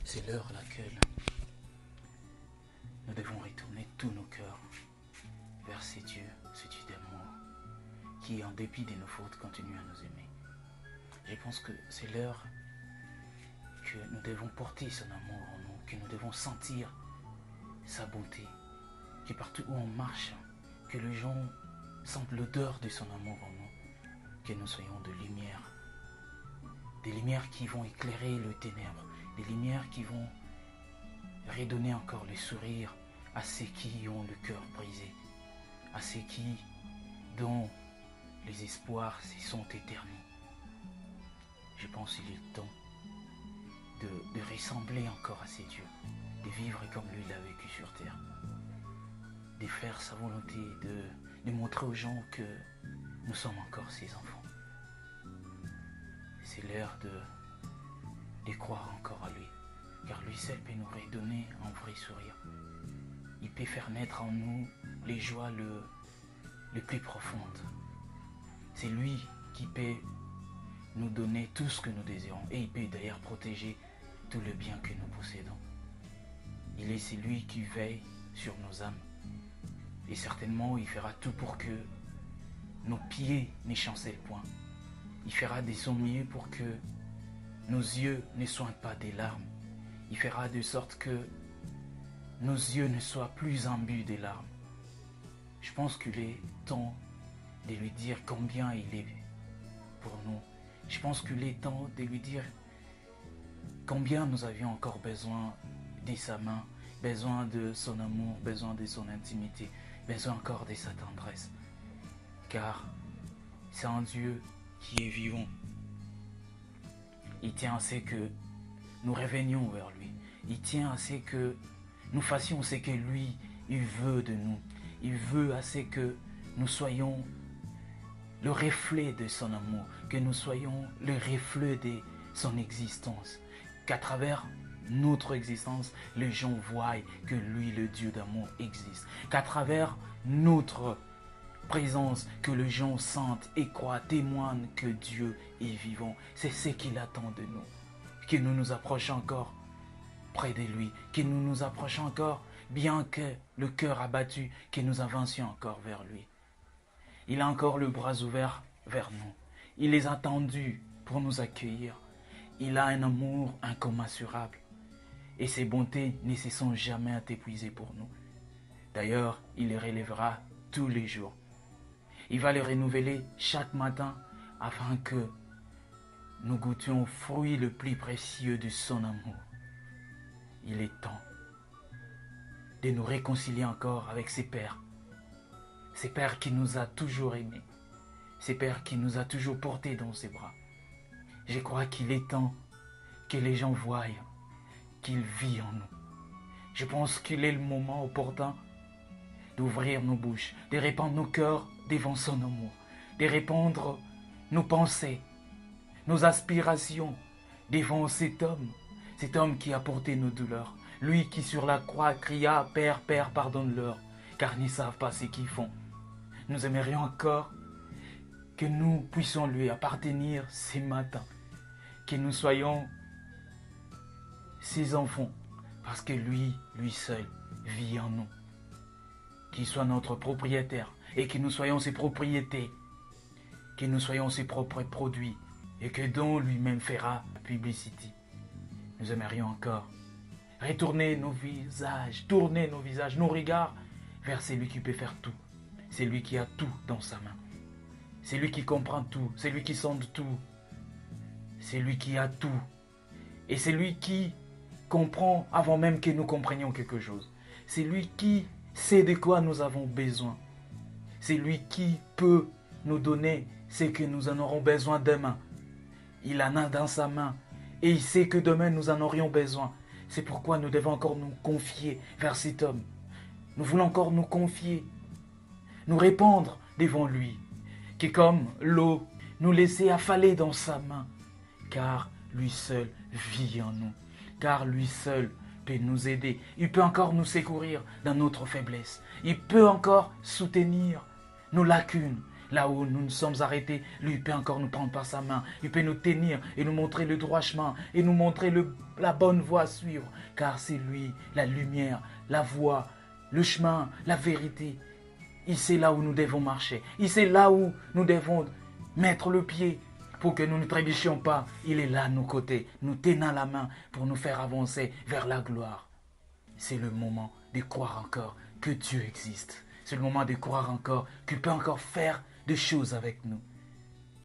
C'est l'heure à laquelle nous devons retourner tous nos cœurs vers ce Dieu d'amour, qui, en dépit de nos fautes, continue à nous aimer. Je pense que c'est l'heure que nous devons porter son amour en nous, que nous devons sentir sa bonté, que partout où on marche, que les gens sentent l'odeur de son amour en nous, que nous soyons de lumière, des lumières qui vont éclairer le ténèbre, des lumières qui vont redonner encore le sourire à ceux qui ont le cœur brisé, à ceux dont les espoirs se sont éternis. Je pense qu'il est temps de ressembler encore à ces dieux, de vivre comme lui l'a vécu sur terre, de faire sa volonté, de montrer aux gens que nous sommes encore ses enfants. C'est l'heure de croire encore à lui, car lui seul peut nous redonner un vrai sourire. Il peut faire naître en nous les joies les plus profondes. C'est lui qui peut nous donner tout ce que nous désirons, et il peut d'ailleurs protéger tout le bien que nous possédons. Il est celui qui veille sur nos âmes, et certainement il fera tout pour que nos pieds ne chancellent point. Il fera de son mieux pour que nos yeux ne soient pas des larmes. Il fera de sorte que nos yeux ne soient plus imbus des larmes. Je pense qu'il est temps de lui dire combien il est pour nous. Je pense qu'il est temps de lui dire combien nous avions encore besoin de sa main, besoin de son amour, besoin de son intimité, besoin encore de sa tendresse. Car c'est un Dieu qui est vivant. Il tient à ce que nous revenions vers lui. Il tient à ce que nous fassions ce que lui, il veut de nous. Il veut à ce que nous soyons le reflet de son amour, que nous soyons le reflet de son existence. Qu'à travers notre existence, les gens voient que lui, le Dieu d'amour, existe. Qu'à travers notre présence, que les gens sentent et croient, témoignent que Dieu est vivant. C'est ce qu'il attend de nous. Que nous nous approchions encore près de lui, que nous nous approchions encore, bien que le cœur abattu, que nous avancions encore vers lui. Il a encore le bras ouvert vers nous. Il les a tendus pour nous accueillir. Il a un amour incommensurable. Et ses bontés ne se sont jamais épuisées pour nous. D'ailleurs, il les relèvera tous les jours. Il va les renouveler chaque matin afin que nous goûtions au fruit le plus précieux de son amour. Il est temps de nous réconcilier encore avec ses pères. Ses pères qui nous a toujours aimés. Ses pères qui nous a toujours portés dans ses bras. Je crois qu'il est temps que les gens voient qu'il vit en nous. Je pense qu'il est le moment opportun d'ouvrir nos bouches, de répandre nos cœurs devant son amour, de répandre nos pensées, nos aspirations devant cet homme qui a porté nos douleurs, lui qui sur la croix cria « Père, Père, pardonne-leur, car ils ne savent pas ce qu'ils font ». Nous aimerions encore que nous puissions lui appartenir ce matin, que nous soyons ses enfants, parce que lui seul vit en nous. Qu'il soit notre propriétaire et que nous soyons ses propriétés, que nous soyons ses propres produits et que dont lui-même fera la publicité. Nous aimerions encore retourner nos visages, tourner nos visages, nos regards vers celui qui peut faire tout. C'est lui qui a tout dans sa main. C'est lui qui comprend tout. C'est lui qui sonde tout. C'est lui qui a tout. Et c'est lui qui comprend avant même que nous comprenions quelque chose. C'est lui qui sait de quoi nous avons besoin. C'est lui qui peut nous donner ce que nous en aurons besoin demain. Il en a dans sa main. Et il sait que demain nous en aurions besoin. C'est pourquoi nous devons encore nous confier vers cet homme. Nous voulons encore nous confier, nous répandre devant lui, qui comme l'eau nous laisser affaler dans sa main, car lui seul vit en nous, car lui seul peut nous aider. Il peut encore nous secourir dans notre faiblesse. Il peut encore soutenir nos lacunes, Là où nous nous sommes arrêtés, lui peut encore nous prendre par sa main. Il peut nous tenir et nous montrer le droit chemin et nous montrer la bonne voie à suivre. Car c'est lui, la lumière, la voie, le chemin, la vérité. Il sait là où nous devons marcher. Il sait là où nous devons mettre le pied pour que nous ne trébuchions pas. Il est là à nos côtés, nous tenant la main pour nous faire avancer vers la gloire. C'est le moment de croire encore que Dieu existe. C'est le moment de croire encore qu'il peut encore faire des choses avec nous.